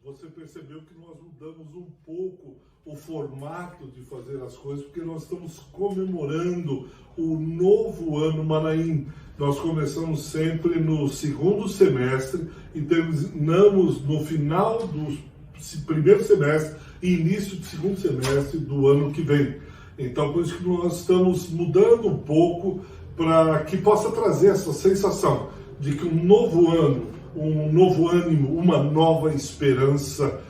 você percebeu que nós mudamos um pouco o formato de fazer as coisas, porque nós estamos comemorando o novo ano Manaim. Nós começamos sempre no segundo semestre e terminamos no final do primeiro semestre e início do segundo semestre do ano que vem. Então, por isso que nós estamos mudando um pouco para que possa trazer essa sensação de que um novo ano, um novo ânimo, uma nova esperança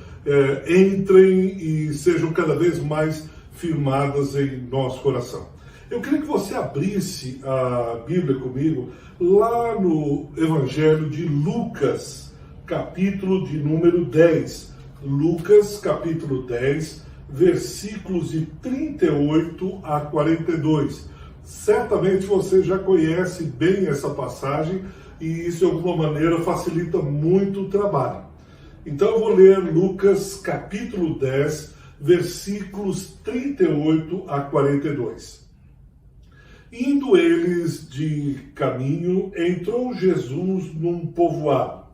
entrem e sejam cada vez mais firmadas em nosso coração. Eu queria que você abrisse a Bíblia comigo lá no Evangelho de Lucas, capítulo de número 10. Lucas, capítulo 10, versículos de 38 a 42. Certamente você já conhece bem essa passagem e isso de alguma maneira facilita muito o trabalho. Então eu vou ler Lucas capítulo 10, versículos 38 a 42. Indo eles de caminho, entrou Jesus num povoado,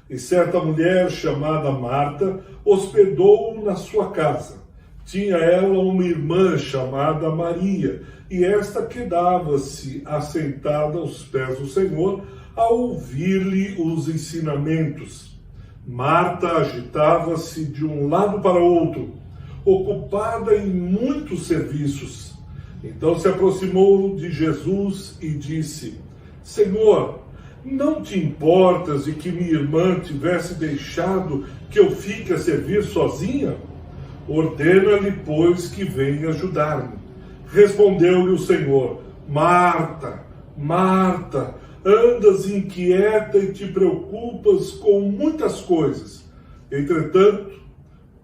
e certa mulher chamada Marta hospedou-o na sua casa. Tinha ela uma irmã chamada Maria, e esta quedava-se assentada aos pés do Senhor, a ouvir-lhe os ensinamentos. Marta agitava-se de um lado para outro, ocupada em muitos serviços. Então se aproximou de Jesus e disse: Senhor, não te importas de que minha irmã tivesse deixado que eu fique a servir sozinha? Ordena-lhe, pois, que venha ajudar-me. Respondeu-lhe o Senhor: Marta, Marta, andas inquieta e te preocupas com muitas coisas. Entretanto,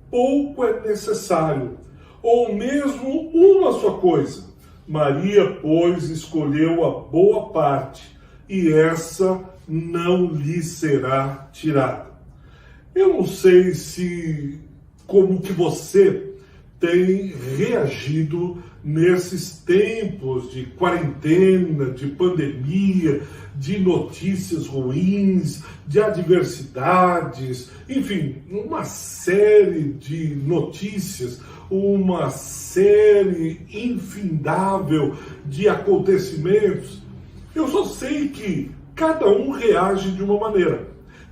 pouco é necessário, ou mesmo uma só coisa. Maria, pois, escolheu a boa parte, e essa não lhe será tirada. Eu não sei como que você tem reagido nesses tempos de quarentena, de pandemia, de notícias ruins, de adversidades, enfim, uma série de notícias, uma série infindável de acontecimentos. Eu só sei que cada um reage de uma maneira,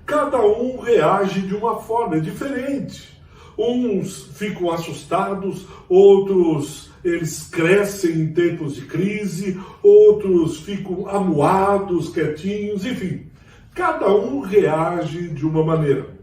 cada um reage de uma forma diferente. Uns ficam assustados, outros eles crescem em tempos de crise, outros ficam amuados, quietinhos, enfim. Cada um reage de uma maneira.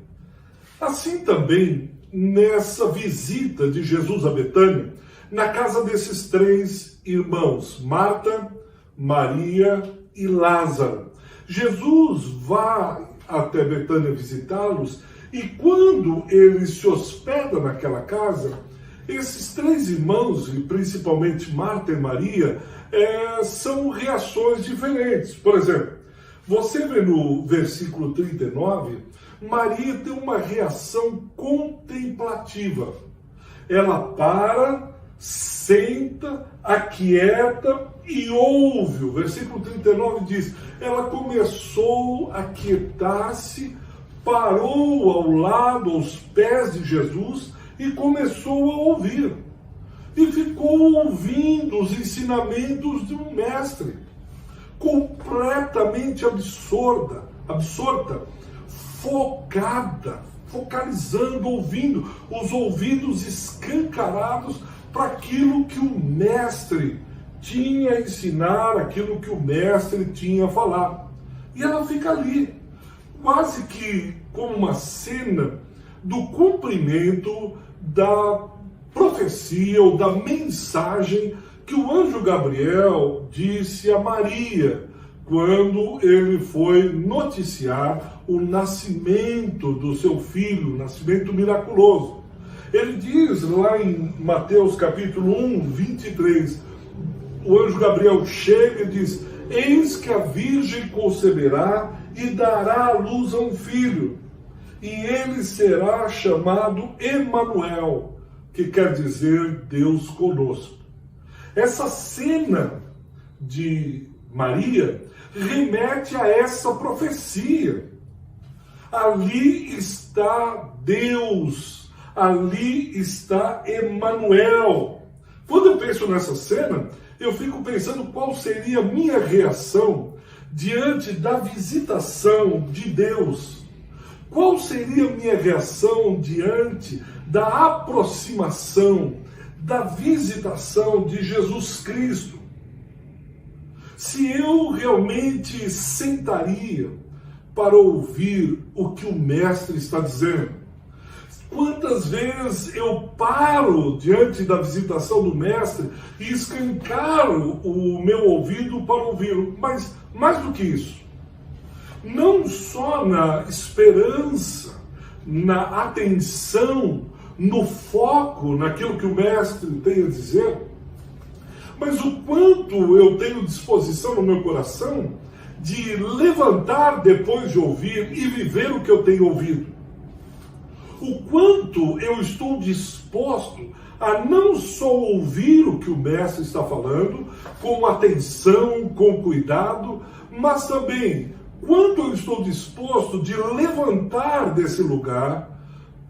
Assim também, nessa visita de Jesus a Betânia, na casa desses três irmãos, Marta, Maria e Lázaro. Jesus vai até Betânia visitá-los e quando ele se hospeda naquela casa, esses três irmãos, e principalmente Marta e Maria, são reações diferentes. Por exemplo, você vê no versículo 39, Maria tem uma reação contemplativa. Ela para, senta, aquieta e ouve. O versículo 39 diz: ela começou a aquietar-se, parou ao lado, aos pés de Jesus e começou a ouvir. E ficou ouvindo os ensinamentos de um mestre, completamente absorta, focalizando, ouvindo, os ouvidos escancarados para aquilo que o mestre tinha a ensinar, aquilo que o mestre tinha a falar. E ela fica ali, quase que como uma cena do cumprimento da profecia ou da mensagem que o anjo Gabriel disse a Maria quando ele foi noticiar o nascimento do seu filho, o nascimento miraculoso. Ele diz lá em Mateus capítulo 1, 23, o anjo Gabriel chega e diz: eis que a virgem conceberá e dará à luz a um filho, e ele será chamado Emanuel, que quer dizer Deus conosco. Essa cena de Maria remete a essa profecia. Ali está está Deus, ali está Emanuel. Quando eu penso nessa cena, eu fico pensando qual seria a minha reação diante da visitação de Deus. Qual seria a minha reação diante da aproximação, da visitação de Jesus Cristo? Se eu realmente sentaria para ouvir o que o Mestre está dizendo. Quantas vezes eu paro diante da visitação do Mestre e escancaro o meu ouvido para ouvi-lo. Mas, mais do que isso, não só na esperança, na atenção, no foco, naquilo que o Mestre tem a dizer, mas o quanto eu tenho disposição no meu coração de levantar depois de ouvir e viver o que eu tenho ouvido. O quanto eu estou disposto a não só ouvir o que o Mestre está falando, com atenção, com cuidado, mas também quanto eu estou disposto de levantar desse lugar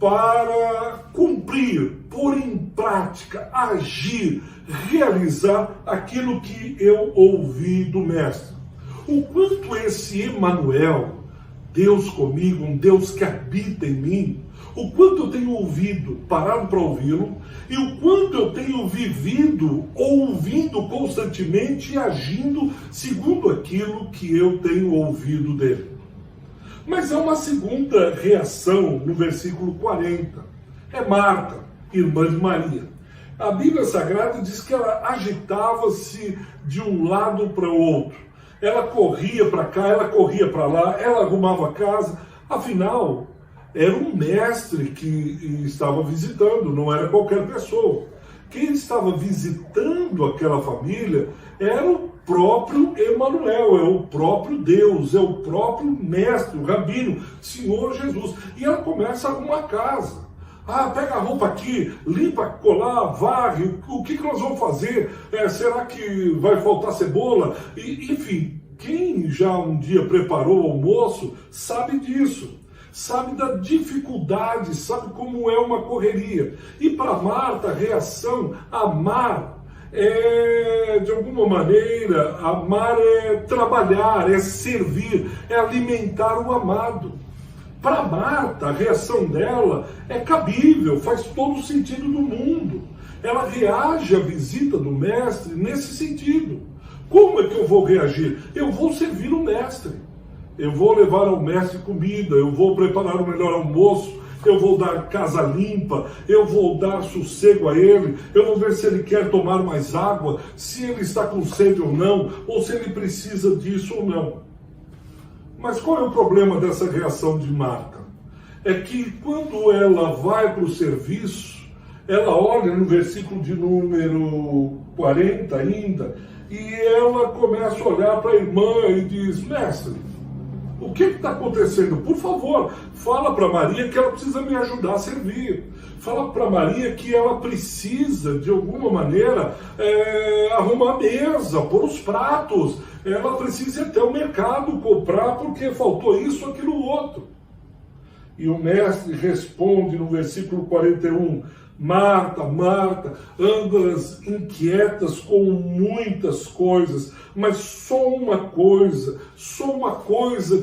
para cumprir, pôr em prática, agir, realizar aquilo que eu ouvi do Mestre. O quanto esse Emanuel, Deus comigo, um Deus que habita em mim, o quanto eu tenho ouvido, parado para ouvi-lo, e o quanto eu tenho vivido, ouvindo constantemente e agindo segundo aquilo que eu tenho ouvido dele. Mas há uma segunda reação no versículo 40. É Marta, irmã de Maria. A Bíblia Sagrada diz que ela agitava-se de um lado para o outro. Ela corria para cá, ela corria para lá, ela arrumava a casa. Afinal, era um mestre que estava visitando, não era qualquer pessoa. Quem estava visitando aquela família era o próprio Emanuel, é o próprio Deus, é o próprio mestre, o rabino, Senhor Jesus. E ela começa a arrumar a casa. Pega a roupa aqui, limpa, colar, varre, o que nós vamos fazer? Será que vai faltar cebola? Enfim, quem já um dia preparou o almoço sabe disso. Sabe da dificuldade, sabe como é uma correria. E para Marta, a reação, amar é, de alguma maneira, amar é trabalhar, é servir, é alimentar o amado. Para Marta, a reação dela é cabível, faz todo o sentido do mundo. Ela reage à visita do Mestre nesse sentido. Como é que eu vou reagir? Eu vou servir o Mestre. Eu vou levar ao Mestre comida, eu vou preparar o melhor almoço, eu vou dar casa limpa, eu vou dar sossego a ele, eu vou ver se ele quer tomar mais água, se ele está com sede ou não, ou se ele precisa disso ou não. Mas qual é o problema dessa reação de Marta? É que quando ela vai para o serviço, ela olha no versículo de número 40 ainda, e ela começa a olhar para a irmã e diz: Mestre, o que está acontecendo? Por favor, fala para Maria que ela precisa me ajudar a servir. Fala para Maria que ela precisa, de alguma maneira, arrumar a mesa, pôr os pratos. Ela precisa ir até o mercado comprar porque faltou isso, aquilo, outro. E o Mestre responde no versículo 41, Marta, Marta, andas inquietas com muitas coisas, mas só uma coisa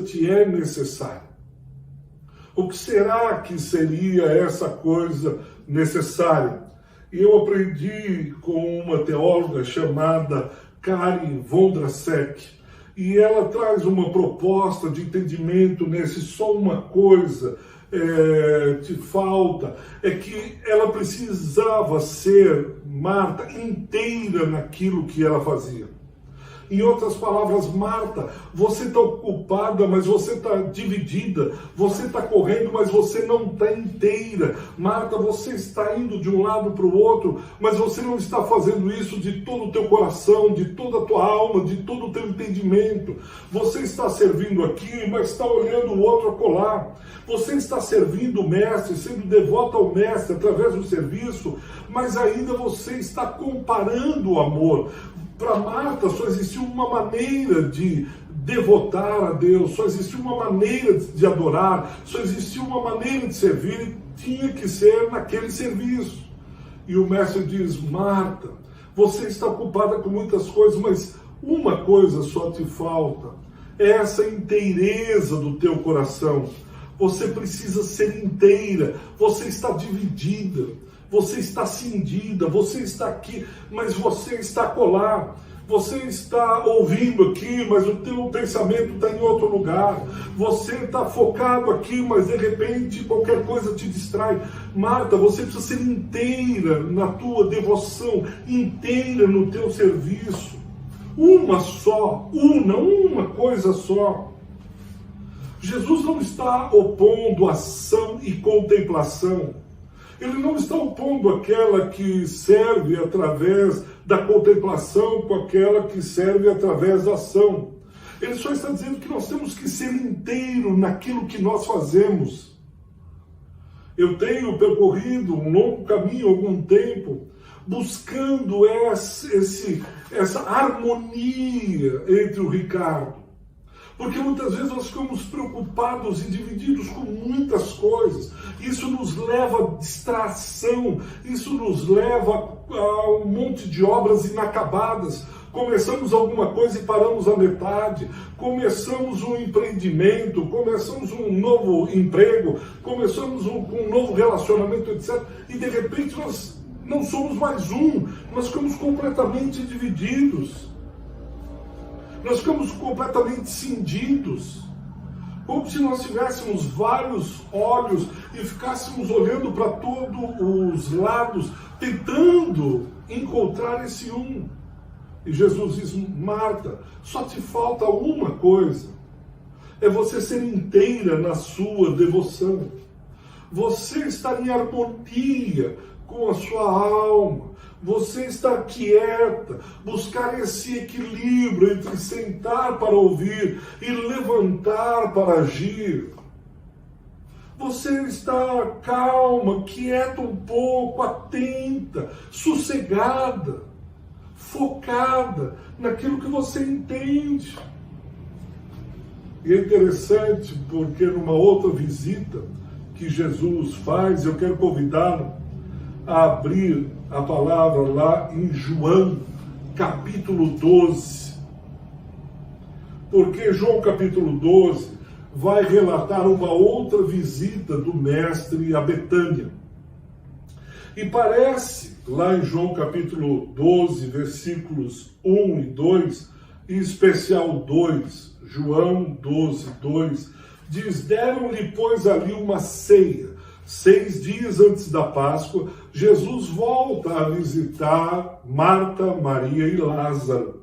te é necessária. O que será que seria essa coisa necessária? Eu aprendi com uma teóloga chamada Karen Vondrasek, e ela traz uma proposta de entendimento nesse só uma coisa te falta, é que ela precisava ser, Marta, inteira naquilo que ela fazia. Em outras palavras, Marta, você está ocupada, mas você está dividida. Você está correndo, mas você não está inteira. Marta, você está indo de um lado para o outro, mas você não está fazendo isso de todo o teu coração, de toda a tua alma, de todo o teu entendimento. Você está servindo aqui, mas está olhando o outro acolá. Você está servindo o Mestre, sendo devoto ao Mestre através do serviço, mas ainda você está comparando o amor. Para Marta só existia uma maneira de devotar a Deus, só existia uma maneira de adorar, só existia uma maneira de servir, e tinha que ser naquele serviço. E o mestre diz: Marta, você está ocupada com muitas coisas, mas uma coisa só te falta, é essa inteireza do teu coração. Você precisa ser inteira, você está dividida, você está cindida, você está aqui, mas você está acolá. Você está ouvindo aqui, mas o teu pensamento está em outro lugar. Você está focado aqui, mas de repente qualquer coisa te distrai. Marta, você precisa ser inteira na tua devoção, inteira no teu serviço. Uma coisa só. Jesus não está opondo ação e contemplação. Ele não está opondo aquela que serve através da contemplação com aquela que serve através da ação. Ele só está dizendo que nós temos que ser inteiro naquilo que nós fazemos. Eu tenho percorrido um longo caminho há algum tempo, buscando essa harmonia entre o Ricardo. Porque muitas vezes nós ficamos preocupados e divididos com muitas coisas. Isso nos leva a distração, isso nos leva a um monte de obras inacabadas. Começamos alguma coisa e paramos à metade. Começamos um empreendimento, começamos um novo emprego, começamos um novo relacionamento, etc. E de repente nós não somos mais um, nós ficamos completamente divididos. Nós ficamos completamente cindidos, como se nós tivéssemos vários olhos e ficássemos olhando para todos os lados, tentando encontrar esse um. E Jesus diz: Marta, só te falta uma coisa, é você ser inteira na sua devoção. Você estar em harmonia com a sua alma. Você estar quieta, buscar esse equilíbrio entre sentar para ouvir e levantar para agir. Você está calma, quieta um pouco, atenta, sossegada, focada naquilo que você entende. E é interessante porque numa outra visita que Jesus faz, eu quero convidá-lo a abrir a palavra lá em João, capítulo 12. Porque João, capítulo 12, vai relatar uma outra visita do Mestre a Betânia. E parece, lá em João, capítulo 12, versículos 1 e 2, em especial 2, João 12, 2, diz: deram-lhe, pois, ali uma ceia. 6 dias antes da Páscoa, Jesus volta a visitar Marta, Maria e Lázaro.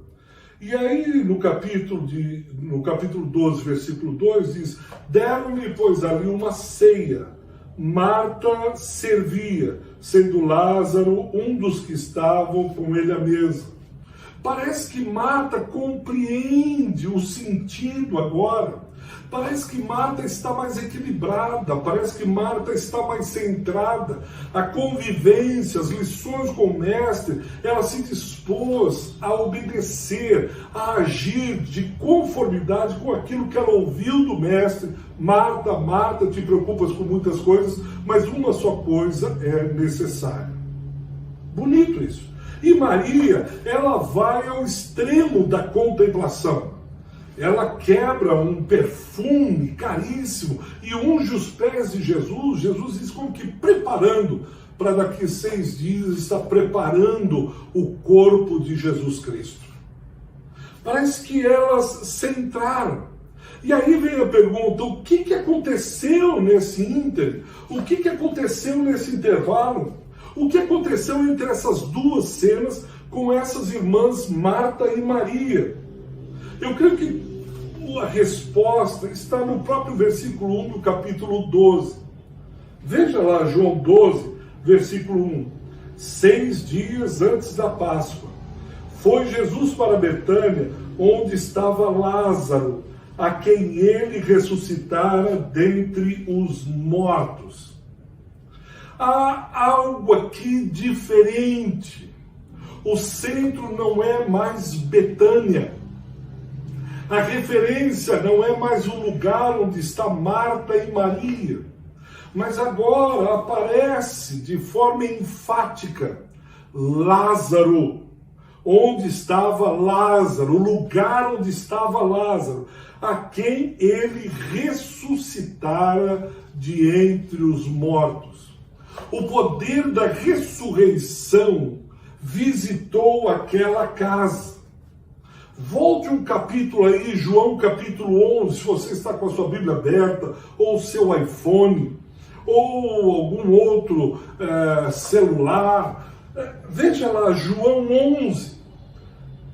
E aí, no capítulo 12, versículo 2, diz: deram-lhe, pois, ali uma ceia. Marta servia, sendo Lázaro um dos que estavam com ele à mesa. Parece que Marta compreende o sentido agora. Parece que Marta está mais equilibrada, parece que Marta está mais centrada. A convivência, as lições com o Mestre, ela se dispôs a obedecer, a agir de conformidade com aquilo que ela ouviu do Mestre. Marta, Marta, te preocupas com muitas coisas, mas uma só coisa é necessária. Bonito isso. E Maria, ela vai ao extremo da contemplação. Ela quebra um perfume caríssimo e unge os pés de Jesus. Jesus diz como que preparando para daqui 6 dias estar preparando o corpo de Jesus Cristo. Parece que elas centraram. E aí vem a pergunta: o que aconteceu nesse ínterim? O que aconteceu nesse intervalo? O que aconteceu entre essas duas cenas com essas irmãs Marta e Maria? Eu creio que a resposta está no próprio versículo 1 do capítulo 12. Veja lá, João 12, versículo 1. 6 dias antes da Páscoa, foi Jesus para Betânia, onde estava Lázaro, a quem ele ressuscitara dentre os mortos. Há algo aqui diferente. O centro não é mais Betânia. A referência não é mais o lugar onde está Marta e Maria, mas agora aparece de forma enfática Lázaro. Onde estava Lázaro, o lugar onde estava Lázaro, a quem ele ressuscitara de entre os mortos. O poder da ressurreição visitou aquela casa. Volte um capítulo aí, João capítulo 11, se você está com a sua Bíblia aberta, ou o seu iPhone, ou algum outro celular. Veja lá, João 11.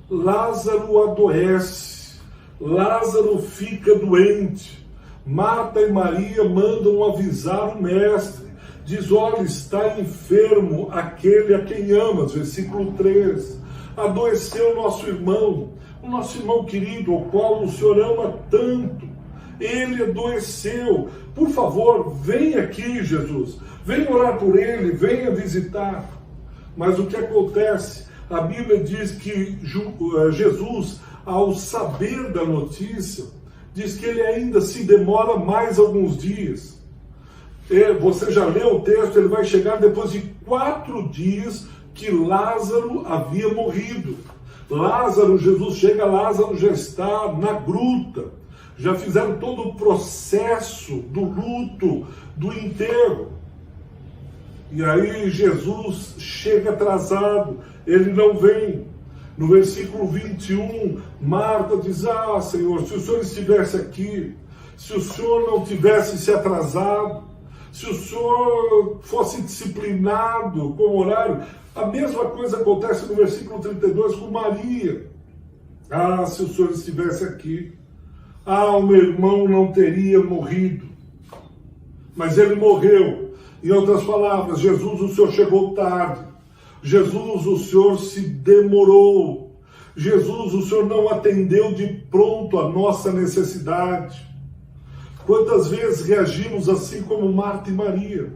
Lázaro adoece, Lázaro fica doente. Marta e Maria mandam avisar o mestre. Diz, olha, está enfermo aquele a quem amas, versículo 3. Adoeceu o nosso irmão querido, ao qual o Senhor ama tanto. Ele adoeceu. Por favor, venha aqui, Jesus. Venha orar por ele, venha visitar. Mas o que acontece? A Bíblia diz que Jesus, ao saber da notícia, diz que ele ainda se demora mais alguns dias. Você já leu o texto, ele vai chegar depois de 4 dias que Lázaro havia morrido. Jesus chega, Lázaro já está na gruta. Já fizeram todo o processo do luto, do enterro. E aí Jesus chega atrasado, ele não vem. No versículo 21, Marta diz, Senhor, se o Senhor estivesse aqui, se o Senhor não tivesse se atrasado, se o Senhor fosse disciplinado com o horário. A mesma coisa acontece no versículo 32 com Maria. Se o Senhor estivesse aqui, o meu irmão não teria morrido. Mas ele morreu. Em outras palavras, Jesus, o Senhor chegou tarde. Jesus, o Senhor se demorou. Jesus, o Senhor não atendeu de pronto a nossa necessidade. Quantas vezes reagimos assim como Marta e Maria?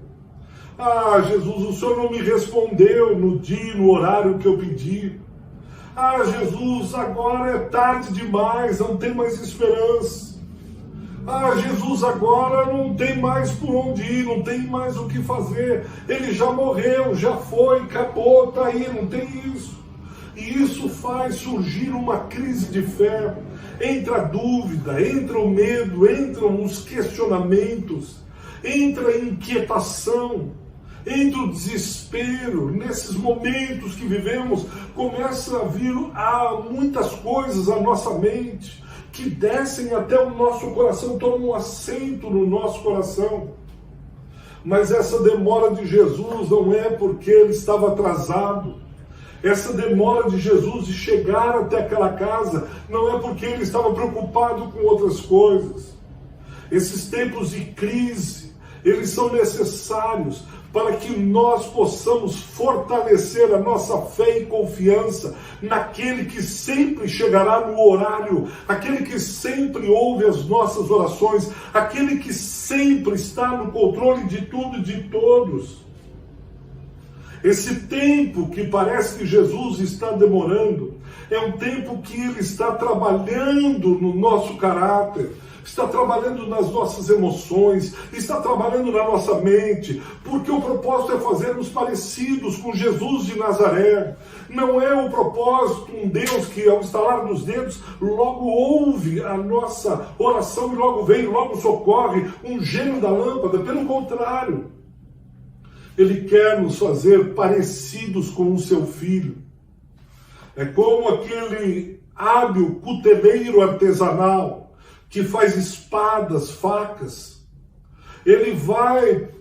Jesus, o Senhor não me respondeu no dia, no horário que eu pedi. Jesus, agora é tarde demais, não tem mais esperança. Jesus, agora não tem mais por onde ir, não tem mais o que fazer. Ele já morreu, já foi, acabou, está aí, não tem isso. E isso faz surgir uma crise de fé. Entra a dúvida, entra o medo, entram os questionamentos, entra a inquietação, entra o desespero. Nesses momentos que vivemos, começa a vir muitas coisas à nossa mente, que descem até o nosso coração, tomam um assento no nosso coração. Mas essa demora de Jesus não é porque ele estava atrasado. Essa demora de Jesus de chegar até aquela casa não é porque ele estava preocupado com outras coisas. Esses tempos de crise, eles são necessários para que nós possamos fortalecer a nossa fé e confiança naquele que sempre chegará no horário, aquele que sempre ouve as nossas orações, aquele que sempre está no controle de tudo e de todos. Esse tempo que parece que Jesus está demorando, é um tempo que ele está trabalhando no nosso caráter, está trabalhando nas nossas emoções, está trabalhando na nossa mente, porque o propósito é fazermos parecidos com Jesus de Nazaré. Não é o propósito um Deus que ao estalar dos dedos logo ouve a nossa oração e logo vem, logo socorre, um gênio da lâmpada. Pelo contrário, ele quer nos fazer parecidos com o seu filho. É como aquele hábil cuteleiro artesanal que faz espadas, facas. Ele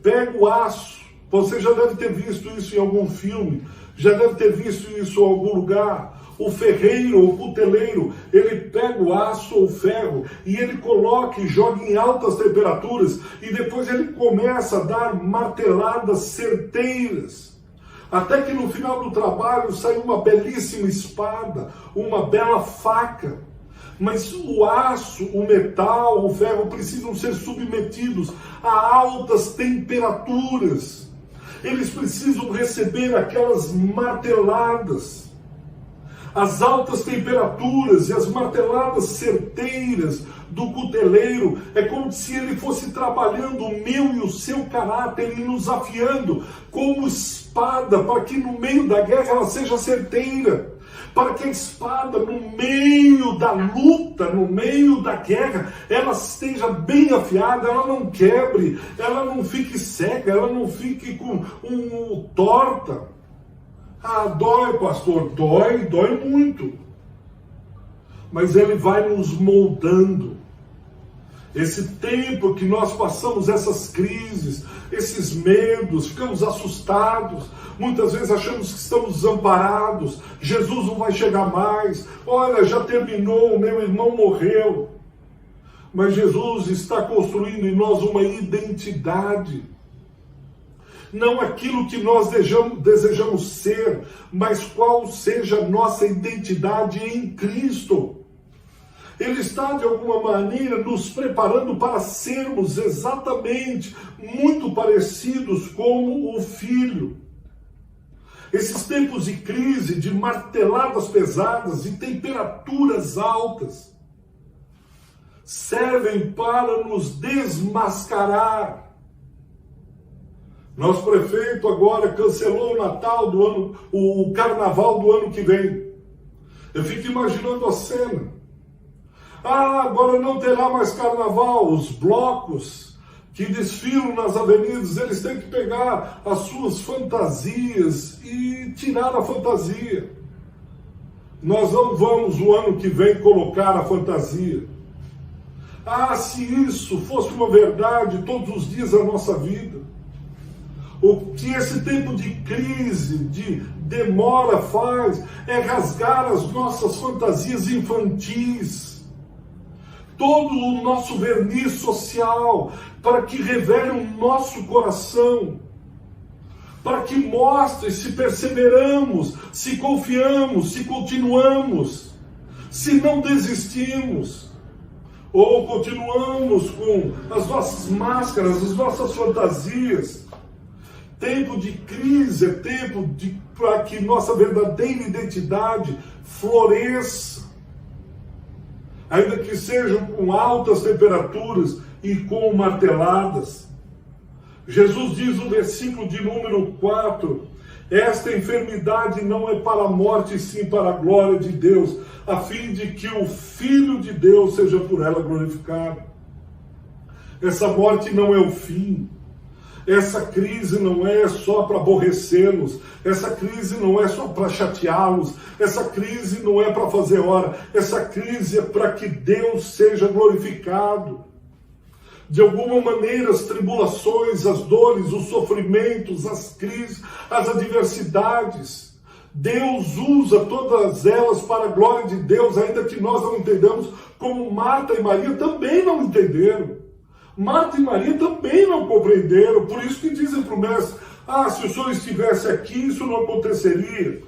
pega o aço. Você já deve ter visto isso em algum filme, já deve ter visto isso em algum lugar. O ferreiro, o cuteleiro, ele pega o aço ou o ferro e ele coloca e joga em altas temperaturas e depois ele começa a dar marteladas certeiras. Até que no final do trabalho sai uma belíssima espada, uma bela faca. Mas o aço, o metal, o ferro precisam ser submetidos a altas temperaturas. Eles precisam receber aquelas marteladas. As altas temperaturas e as marteladas certeiras do cuteleiro é como se ele fosse trabalhando o meu e o seu caráter e nos afiando como espada, para que no meio da guerra ela seja certeira, para que a espada no meio da luta, no meio da guerra, ela esteja bem afiada, ela não quebre, ela não fique cega, ela não fique com torta. Ah, dói, pastor, dói muito. Mas ele vai nos moldando. Esse tempo que nós passamos essas crises, esses medos, ficamos assustados, muitas vezes achamos que estamos desamparados, Jesus não vai chegar mais, olha, já terminou, meu irmão morreu. Mas Jesus está construindo em nós uma identidade. Não aquilo que nós desejamos ser, mas qual seja a nossa identidade em Cristo. Ele está, de alguma maneira, nos preparando para sermos exatamente muito parecidos com o Filho. Esses tempos de crise, de marteladas pesadas e temperaturas altas, servem para nos desmascarar. Nosso prefeito agora cancelou o Natal do ano, o Carnaval do ano que vem. Eu fico imaginando a cena. Ah, agora não terá mais Carnaval. Os blocos que desfilam nas avenidas, eles têm que pegar as suas fantasias e tirar a fantasia. Nós não vamos o ano que vem colocar a fantasia. Ah, se isso fosse uma verdade todos os dias da nossa vida. O que esse tempo de crise, de demora faz, é rasgar as nossas fantasias infantis, todo o nosso verniz social, para que revele o nosso coração, para que mostre se perseveramos, se confiamos, se continuamos, se não desistimos, ou continuamos com as nossas máscaras, as nossas fantasias. Tempo de crise é tempo para que nossa verdadeira identidade floresça, ainda que sejam com altas temperaturas e com marteladas. Jesus diz no versículo de número 4, esta enfermidade não é para a morte, sim para a glória de Deus, a fim de que o Filho de Deus seja por ela glorificado. Essa morte não é o fim. Essa crise não é só para aborrecê-los, essa crise não é só para chateá-los, essa crise não é para fazer hora, essa crise é para que Deus seja glorificado. De alguma maneira, as tribulações, as dores, os sofrimentos, as crises, as adversidades, Deus usa todas elas para a glória de Deus, ainda que nós não entendamos, como Marta e Maria também não entenderam. Marta e Maria também não compreenderam, por isso que dizem para o mestre, se o senhor estivesse aqui, isso não aconteceria.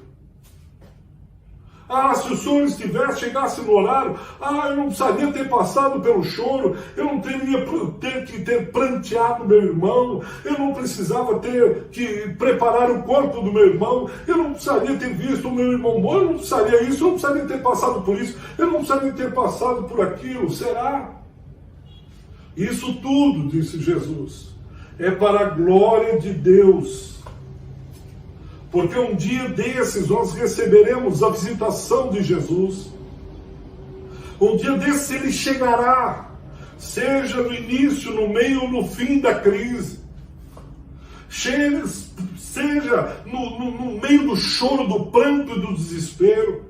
Se o senhor chegasse no horário, eu não precisaria ter passado pelo choro, eu não teria que ter pranteado meu irmão, eu não precisava ter que preparar o corpo do meu irmão, eu não precisaria ter visto o meu irmão morto, eu não precisaria isso, eu não precisaria ter passado por isso, eu não precisaria ter passado por aquilo, será? Isso tudo, disse Jesus, é para a glória de Deus. Porque um dia desses nós receberemos a visitação de Jesus. Um dia desses ele chegará, seja no início, no meio ou no fim da crise. Seja no meio do choro, do pranto e do desespero.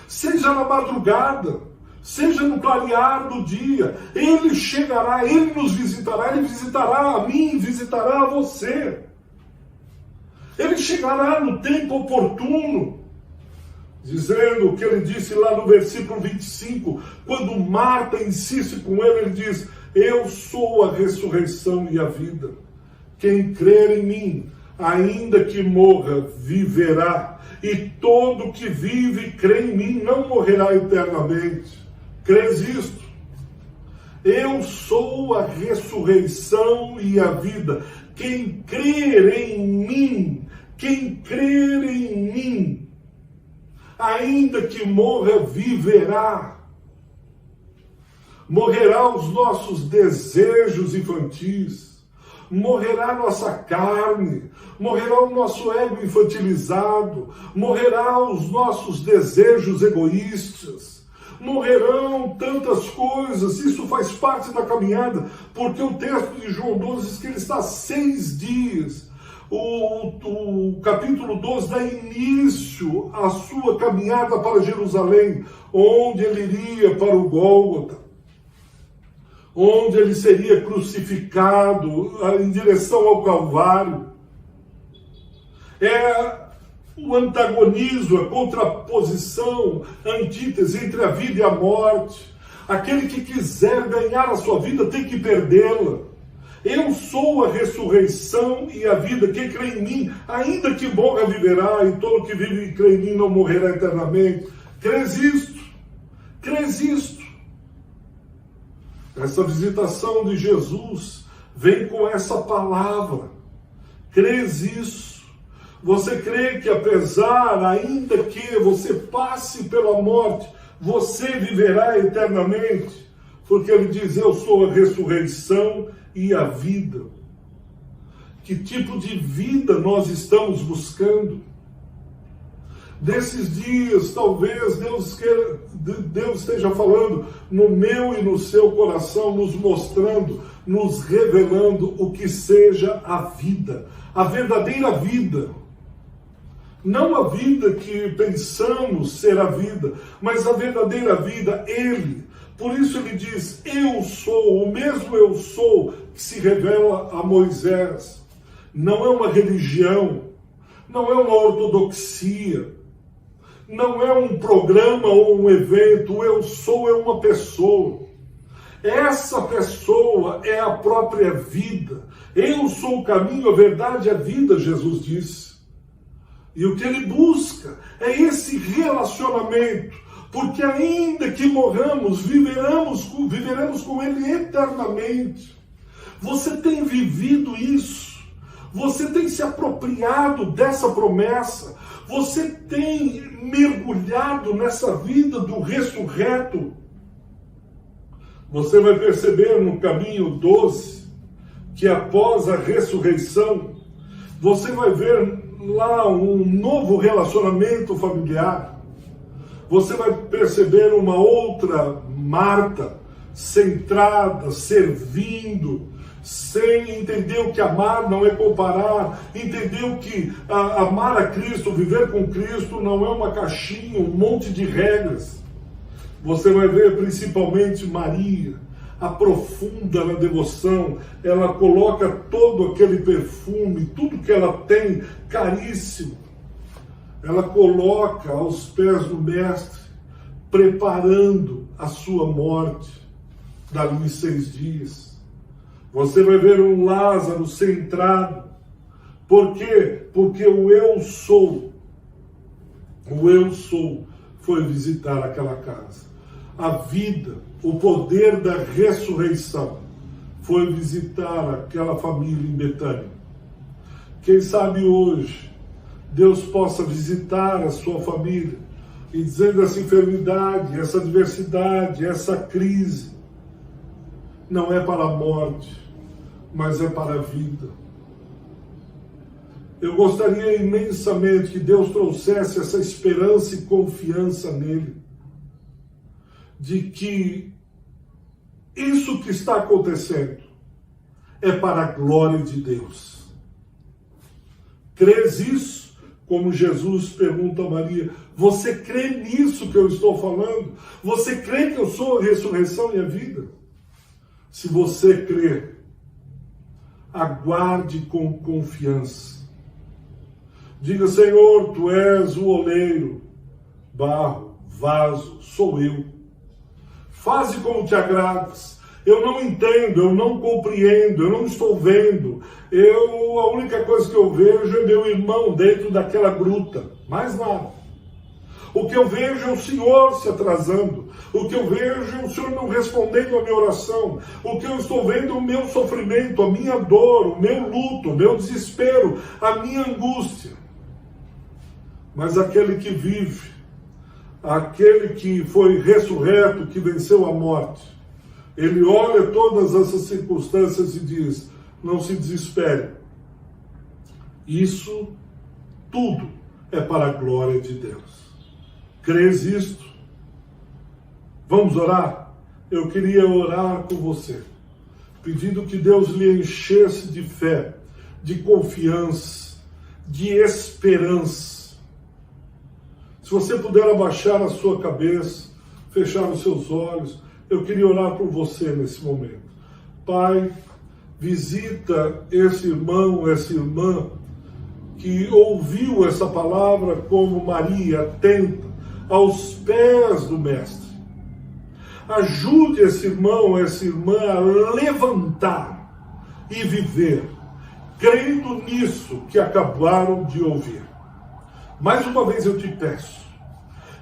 Seja na madrugada. Seja no clarear do dia, Ele chegará, Ele nos visitará, Ele visitará a mim, visitará a você. Ele chegará no tempo oportuno, dizendo o que ele disse lá no versículo 25, quando Marta insiste com ele diz, eu sou a ressurreição e a vida. Quem crer em mim, ainda que morra, viverá. E todo que vive e crê em mim não morrerá eternamente. Crês isto? Eu sou a ressurreição e a vida. Quem crer em mim, ainda que morra, viverá. Morrerá os nossos desejos infantis, morrerá nossa carne, morrerá o nosso ego infantilizado, morrerá os nossos desejos egoístas, morrerão tantas coisas. Isso faz parte da caminhada, porque o texto de João 12 diz que ele está 6 dias. O capítulo 12 dá início à sua caminhada para Jerusalém, onde ele iria para o Gólgota, onde ele seria crucificado em direção ao Calvário. É o antagonismo, a contraposição, a antítese entre a vida e a morte. Aquele que quiser ganhar a sua vida tem que perdê-la. Eu sou a ressurreição e a vida. Quem crê em mim, ainda que morra, viverá, e todo que vive e crê em mim não morrerá eternamente. Crês isto? Crês isto? Essa visitação de Jesus vem com essa palavra. Crês isso? Você crê que apesar, ainda que você passe pela morte, você viverá eternamente? Porque ele diz, eu sou a ressurreição e a vida. Que tipo de vida nós estamos buscando? Desses dias, talvez Deus esteja falando no meu e no seu coração, nos mostrando, nos revelando o que seja a vida, a verdadeira vida. Não a vida que pensamos ser a vida, mas a verdadeira vida, Ele. Por isso ele diz, eu sou, o mesmo eu sou que se revela a Moisés. Não é uma religião, não é uma ortodoxia, não é um programa ou um evento. O eu sou é uma pessoa. Essa pessoa é a própria vida. Eu sou o caminho, a verdade e a vida, Jesus disse. E o que ele busca é esse relacionamento, porque ainda que morramos, viveremos com ele eternamente. Você tem vivido isso? Você tem se apropriado dessa promessa? Você tem mergulhado nessa vida do ressurreto? Você vai perceber no caminho 12 que após a ressurreição, você vai ver lá um novo relacionamento familiar. Você vai perceber uma outra Marta, centrada, servindo, sem entender o que amar não é comparar, entendeu que amar a Cristo, viver com Cristo não é uma caixinha, um monte de regras. Você vai ver principalmente Maria, aprofunda na devoção, ela coloca todo aquele perfume, tudo que ela tem, caríssimo, ela coloca aos pés do Mestre, preparando a sua morte, dali em 6 dias. Você vai ver um Lázaro centrado. Por quê? Porque o eu sou foi visitar aquela casa. A vida, o poder da ressurreição foi visitar aquela família em Betânia. Quem sabe hoje Deus possa visitar a sua família e dizendo essa enfermidade, essa adversidade, essa crise não é para a morte, mas é para a vida. Eu gostaria imensamente que Deus trouxesse essa esperança e confiança nele, de que isso que está acontecendo é para a glória de Deus. Crês isso? Como Jesus pergunta a Maria, você crê nisso que eu estou falando? Você crê que eu sou a ressurreição e a vida? Se você crê, aguarde com confiança. Diga, Senhor, tu és o oleiro, barro, vaso, sou eu. Faze como te agradas. Eu não entendo, eu não compreendo, eu não estou vendo. A única coisa que eu vejo é meu irmão dentro daquela gruta. Mais nada. O que eu vejo é o Senhor se atrasando. O que eu vejo é o Senhor não respondendo a minha oração. O que eu estou vendo é o meu sofrimento, a minha dor, o meu luto, o meu desespero, a minha angústia. Mas aquele que vive, aquele que foi ressurreto, que venceu a morte, ele olha todas essas circunstâncias e diz: não se desespere. Isso tudo é para a glória de Deus. Crês isto? Vamos orar? Eu queria orar com você, pedindo que Deus lhe enchesse de fé, de confiança, de esperança. Se você puder abaixar a sua cabeça, fechar os seus olhos, eu queria orar por você nesse momento. Pai, visita esse irmão, essa irmã que ouviu essa palavra como Maria, atenta aos pés do Mestre. Ajude esse irmão, essa irmã a levantar e viver, crendo nisso que acabaram de ouvir. Mais uma vez eu te peço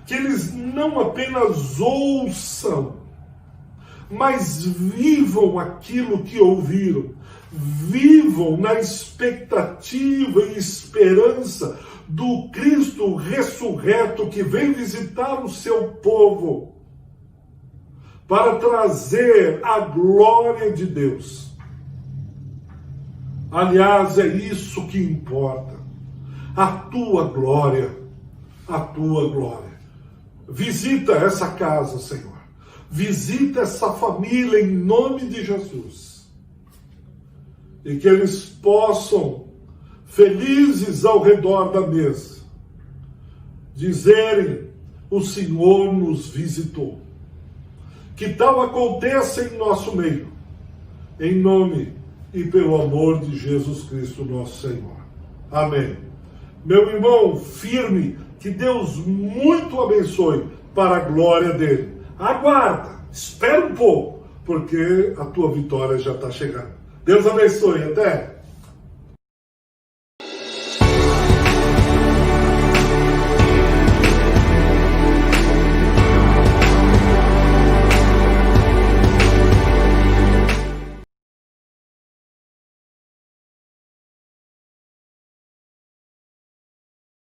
que eles não apenas ouçam, mas vivam aquilo que ouviram, vivam na expectativa e esperança do Cristo ressurreto que vem visitar o seu povo para trazer a glória de Deus. Aliás, é isso que importa, a tua glória, a tua glória. Visita essa casa, Senhor. Visita essa família em nome de Jesus. E que eles possam, felizes ao redor da mesa, dizerem: o Senhor nos visitou. Que tal aconteça em nosso meio, em nome e pelo amor de Jesus Cristo, nosso Senhor. Amém. Meu irmão, firme, que Deus muito abençoe para a glória dele. Aguarda, espera um pouco, porque a tua vitória já está chegando. Deus abençoe, até!